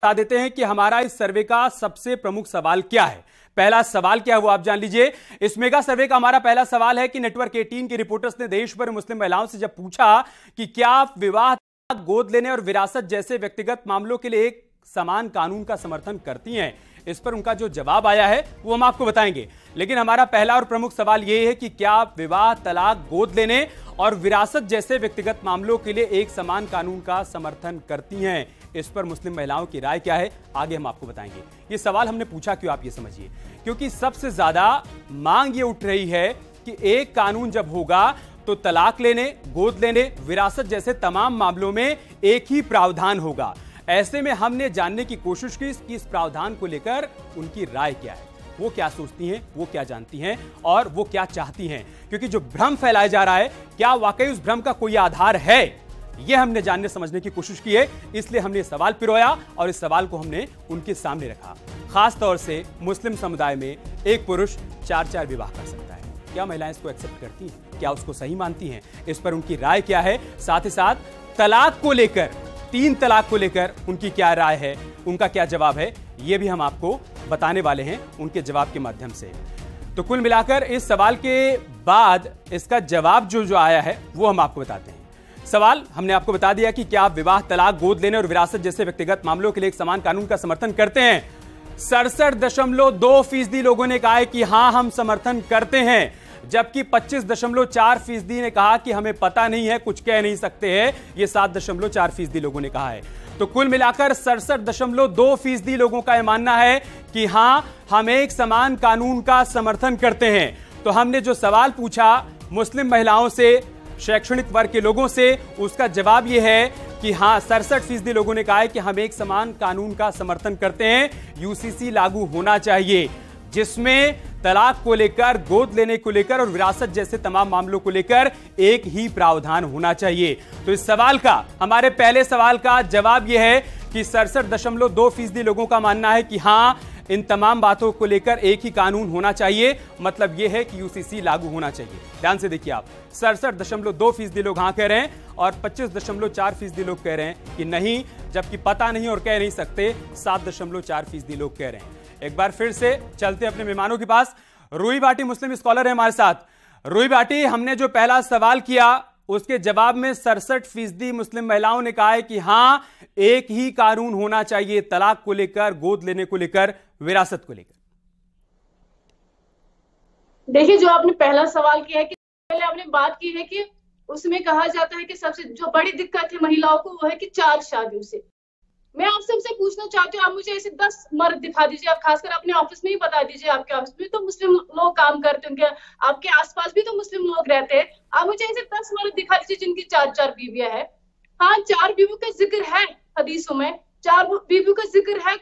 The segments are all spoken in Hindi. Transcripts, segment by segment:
बता देते हैं कि हमारा इस सर्वे का सबसे प्रमुख सवाल क्या है। पहला सवाल क्या है वो आप जान लीजिए। इस मेगा सर्वे का हमारा पहला सवाल है कि नेटवर्क 18 के रिपोर्टर्स ने देश भर मुस्लिम महिलाओं से जब पूछा कि क्या आप विवाह, गोद लेने और विरासत जैसे व्यक्तिगत मामलों के लिए एक समान कानून का समर्थन करती हैं, इस पर उनका जो जवाब आया है वो हम आपको बताएंगे। लेकिन हमारा पहला और प्रमुख सवाल यह है कि क्या आप विवाह, तलाक, गोद लेने और विरासत जैसे व्यक्तिगत मामलों के लिए एक समान कानून का समर्थन करती हैं? इस पर मुस्लिम महिलाओं की राय क्या है, आगे हम आपको बताएंगे। ये सवाल हमने पूछा क्यों, आप ये समझिए, क्योंकि सबसे ज्यादा मांग ये उठ रही है कि एक कानून जब होगा तो तलाक लेने, गोद लेने, विरासत जैसे तमाम मामलों में एक ही प्रावधान होगा। ऐसे में हमने जानने की कोशिश की कि इस प्रावधान को लेकर उनकी राय क्या है, वो क्या सोचती हैं, वो क्या जानती हैं और वो क्या चाहती हैं। क्योंकि जो भ्रम फैलाया जा रहा है, क्या वाकई उस भ्रम का कोई आधार है, यह हमने जानने समझने की कोशिश की है। इसलिए हमने सवाल पिरोया और इस सवाल को हमने उनके सामने रखा। खास तौर से मुस्लिम समुदाय में एक पुरुष 4-4 विवाह कर सकता है, क्या महिलाएं इसको एक्सेप्ट करती हैं, क्या उसको सही मानती हैं? इस पर उनकी राय क्या है, साथ ही साथ तलाक को लेकर, 3 तलाक को लेकर उनकी क्या राय है, उनका क्या जवाब है, यह भी हम आपको बताने वाले हैं उनके जवाब के माध्यम से। तो कुल मिलाकर इस सवाल के बाद इसका जवाब जो आया है वो हम आपको बताते हैं। सवाल हमने आपको बता दिया कि क्या आप विवाह, तलाक, गोद लेने और विरासत जैसे व्यक्तिगत मामलों के लिए एक समान कानून का समर्थन करते हैं? 67.2% लोगों ने कहा है कि हां हम समर्थन करते हैं, जबकि 25.4% ने कहा कि हमें पता नहीं है, कुछ कह नहीं सकते हैं। यह 7.4% लोगों ने कहा है। तो कुल मिलाकर 67.2% लोगों का यह मानना है कि हां हम एक समान कानून का समर्थन करते हैं। तो हमने जो सवाल पूछा मुस्लिम महिलाओं से, शैक्षणिक वर्ग के लोगों से, उसका जवाब यह है कि हां 67% लोगों ने कहा है कि हम एक समान कानून का समर्थन करते हैं। यूसीसी लागू होना चाहिए, जिसमें तलाक को लेकर, गोद लेने को लेकर और विरासत जैसे तमाम मामलों को लेकर एक ही प्रावधान होना चाहिए। तो इस सवाल का, हमारे पहले सवाल का जवाब यह है कि 67.2% लोगों का मानना है कि हां इन तमाम बातों को लेकर एक ही कानून होना चाहिए। मतलब यह है कि यूसीसी लागू होना चाहिए। ध्यान से देखिए आप, 67.2% लोग हां कह रहे हैं और 25.4% लोग कह रहे हैं कि नहीं, जबकि पता नहीं और कह नहीं सकते 7.4% लोग कह रहे हैं। एक बार फिर से चलते अपने मेहमानों के पास। रूही भाटी मुस्लिम स्कॉलर है हमारे साथ। रूही भाटी, हमने जो पहला सवाल किया उसके जवाब में 67% मुस्लिम महिलाओं ने कहा है कि हां एक ही कानून होना चाहिए, तलाक को लेकर, गोद लेने को लेकर, विरासत को लेकर। देखिए, जो आपने पहला सवाल किया है कि पहले आपने बात की है कि उसमें कहा जाता है कि सबसे जो बड़ी दिक्कत है महिलाओं को वो है कि 4 शादियों से। मैं आप सबसे पूछना चाहती हूँ, आप मुझे ऐसे 10 मर्द दिखा दीजिए, आप खासकर अपने ऑफिस में ही बता दीजिए, आपके ऑफिस में तो मुस्लिम लोग काम करते होंगे, आपके आसपास भी तो मुस्लिम लोग रहते हैं। आप मुझे ऐसे 10 मर्द दिखा दीजिए जिनकी 4-4 बीवियां हैं। हाँ, 4 बीवियों का जिक्र है हदीसों में, 4 बीवियों का जिक्र है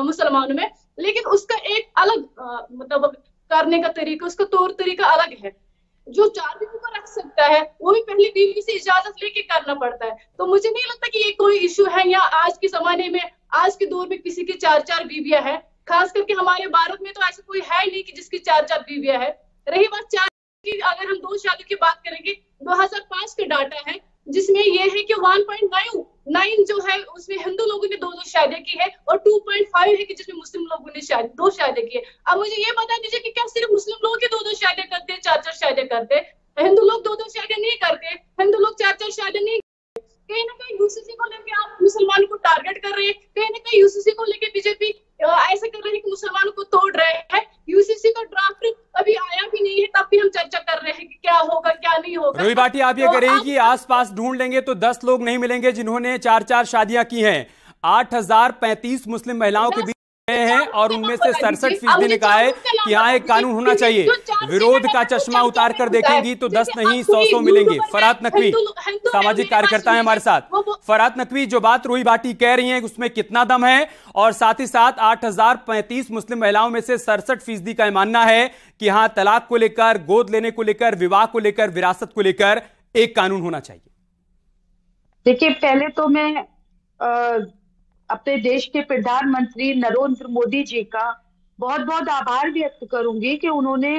मुसलमानों में, लेकिन उसका एक अलग मतलब करने का तरीका, उसका तौर तरीका अलग है। जो 4 बीवी को रख सकता है वो भी पहली बीवी से इजाजत लेके करना पड़ता है। तो मुझे नहीं लगता कि ये कोई इशू है, या आज के जमाने में, आज के दौर में किसी की 4-4 बीवियां हैं। खास करके हमारे भारत में तो ऐसा कोई है नहीं कि जिसकी 4-4 बीवियां है। रही बात 4 की, अगर हम 2 शादियों की बात करेंगे, 2005 का डाटा है जिसमें यह है कि 1.9 जो है उसमें हिंदू लोगों ने 2 शादियां की है और 2.5 है कि जिसमें मुस्लिम लोगों ने 2 शादियां की है। अब मुझे ये बता दीजिए कि क्या सिर्फ मुस्लिम लोग ही 2 शादियां करते हैं, 4-4 शादियां करते हैं? हिंदू लोग 2 शादियां नहीं करते, हिंदू लोग 4-4 शादियां नहीं। कहीं ना कहीं यूसीसी को लेकर आप मुसलमानों को टारगेट कर रहे हैं, कहीं ना कहीं यूसीसी को लेकर बीजेपी ऐसा कर रही है कि मुसलमानों को तोड़ रहे हैं। यूसीसी का ड्राफ्ट अभी आया भी नहीं है, तब भी हम चर्चा कर रहे हैं कि क्या होगा क्या नहीं होगा। रूही भाटी, आप ये करें कि आसपास ढूंढ लेंगे तो 10 लोग नहीं मिलेंगे जिन्होंने 4-4 शादियां की हैं। 8035 मुस्लिम महिलाओं के बीच हैं और उनमें से 67% ने कहा है कि यहाँ एक कानून होना चाहिए। विरोध का चश्मा उतार कर देखेंगी तो 10 नहीं 100 मिलेंगे। फरहात नकवी सामाजिक कार्यकर्ता है हमारे साथ। फरहात नकवी, जो बात रूही भाटी कह रही हैं उसमें कितना दम है? और साथ ही साथ 8035 मुस्लिम महिलाओं में से 67% का मानना है कि हाँ तलाक को लेकर, गोद लेने को लेकर, विवाह को लेकर, विरासत को लेकर एक कानून होना चाहिए। देखिए, पहले तो मैं अपने देश के प्रधानमंत्री नरेंद्र मोदी जी का बहुत बहुत आभार व्यक्त करूंगी कि उन्होंने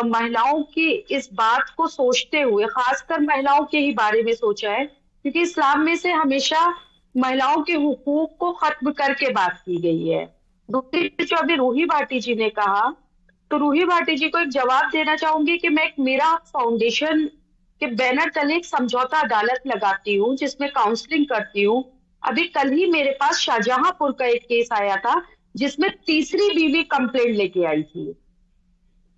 महिलाओं की इस बात को सोचते हुए, खासकर महिलाओं के ही बारे में सोचा है, क्योंकि इस्लाम में से हमेशा महिलाओं के हुकूक को खत्म करके बात की गई है। दूसरी चीज जो अभी रूही भाटी जी ने कहा, तो रूही भाटी जी को एक जवाब देना चाहूंगी कि मैं एक मेरा फाउंडेशन के बैनर तले एक समझौता अदालत लगाती हूँ जिसमें काउंसलिंग करती हूँ। अभी कल ही मेरे पास शाहजहांपुर का एक केस आया था जिसमें तीसरी बीवी कंप्लेंट लेके आई थी।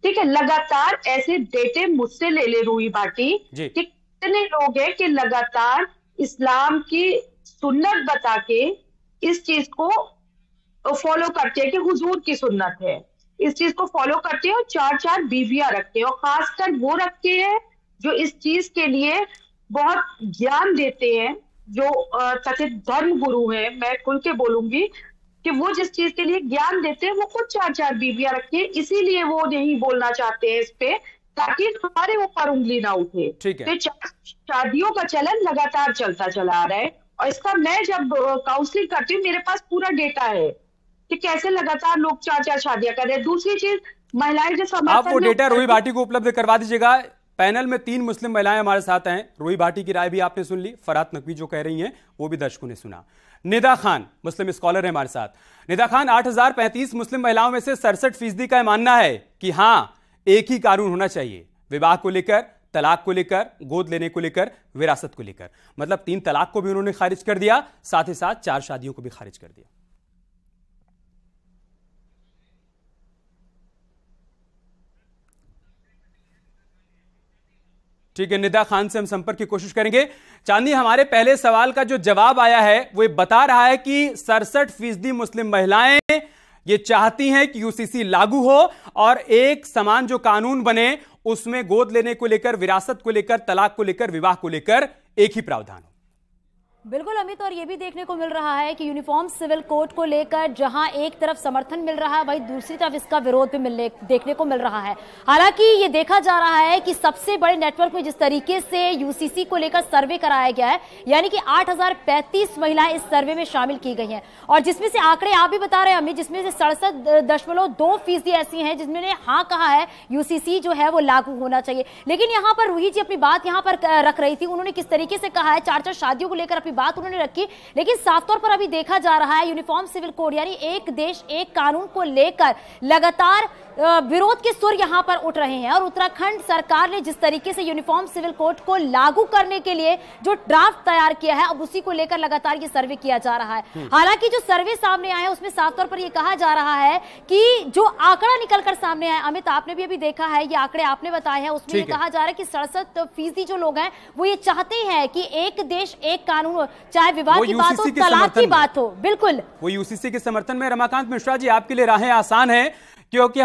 ठीक है, लगातार ऐसे डेटे मुझसे ले ले रूही भाटी कि कितने लोग हैं कि लगातार इस्लाम की सुन्नत बता के इस चीज को फॉलो करते हैं कि हुजूर की सुन्नत है, इस चीज को फॉलो करते हैं और 4-4 बीवियां रखते हैं, और खासकर वो रखते हैं जो इस चीज के लिए बहुत ज्ञान देते हैं, जो कथित धर्म गुरु है, मैं खुल के बोलूंगी कि वो जिस चीज के लिए ज्ञान देते हैं वो खुद 4-4 बीवियां रखते हैं, इसीलिए वो नहीं बोलना चाहते हैं इस पे, ताकि हमारे ऊपर उंगली ना उठे। तो शादियों का चलन लगातार चलता चला आ रहा है, और इसका मैं जब काउंसलिंग करती हूँ मेरे पास पूरा डेटा है कि कैसे लगातार लोग 4-4 शादियां कर रहे हैं। दूसरी चीज, महिलाएं जो समर्थन, आप वो डेटा रूही भाटी को उपलब्ध करवा दीजिएगा। पैनल में 3 मुस्लिम महिलाएं हमारे साथ हैं। रूही भाटी की राय भी आपने सुन ली, फरात नकवी जो कह रही हैं वो भी दर्शकों ने सुना। निदा खान मुस्लिम स्कॉलर है हमारे साथ। निदा खान, 8035 मुस्लिम महिलाओं में से 67% का मानना है कि हाँ एक ही कानून होना चाहिए, विवाह को लेकर, तलाक को लेकर, गोद लेने को लेकर, विरासत को लेकर। मतलब 3 तलाक को भी उन्होंने खारिज कर दिया, साथ ही साथ 4 शादियों को भी खारिज कर दिया। ठीक है, निदा खान से हम संपर्क की कोशिश करेंगे। चांदनी, हमारे पहले सवाल का जो जवाब आया है वो बता रहा है कि 67% मुस्लिम महिलाएं ये चाहती हैं कि यूसीसी लागू हो और एक समान जो कानून बने उसमें गोद लेने को लेकर, विरासत को लेकर, तलाक को लेकर, विवाह को लेकर एक ही प्रावधान हो। बिल्कुल अमित, और ये भी देखने को मिल रहा है कि यूनिफॉर्म सिविल कोड को लेकर जहां एक तरफ समर्थन मिल रहा है, वहीं दूसरी तरफ इसका विरोध भी देखने को मिल रहा है। हालांकि ये देखा जा रहा है कि सबसे बड़े नेटवर्क में जिस तरीके से यूसीसी को लेकर सर्वे कराया गया है, यानी कि 8035 महिलाएं इस सर्वे में शामिल की गई हैं, और जिसमें से आंकड़े आप भी बता रहे हैं अमित, जिसमें से 67.2% ऐसी हैं जिन्होंने हाँ कहा है यूसीसी जो है वो लागू होना चाहिए। लेकिन यहाँ पर रूही जी अपनी बात यहाँ पर रख रही थी, उन्होंने किस तरीके से कहा है, 4-4 शादियों को लेकर बात उन्होंने रखी, लेकिन साफ तौर पर अभी देखा जा रहा है यूनिफॉर्म सिविल कोड यानी एक देश एक कानून को लेकर लगातार विरोध के सुर यहां पर उठ रहे हैं। और उत्तराखंड सरकार ने जिस तरीके से यूनिफॉर्म सिविल कोड को लागू करने के लिए जो ड्राफ्ट तैयार किया है, अब उसी को लेकर लगातार ये सर्वे किया जा रहा है। हालांकि जो सर्वे सामने आया है उसमें साफ तौर पर यह कहा जा रहा है कि जो आंकड़ा निकलकर सामने आया, अमित आपने भी अभी देखा है, ये आंकड़े आपने बताए हैं, उसमें यह कहा जा रहा है कि 67% जो लोग हैं वो ये चाहते हैं कि एक देश एक कानून, चाहे विवाह की बात हो, तलाक की बात हो। बिल्कुल, वो यूसीसी के समर्थन में। रमाकांत मिश्रा जी, आपके लिए राहें आसान है क्योंकि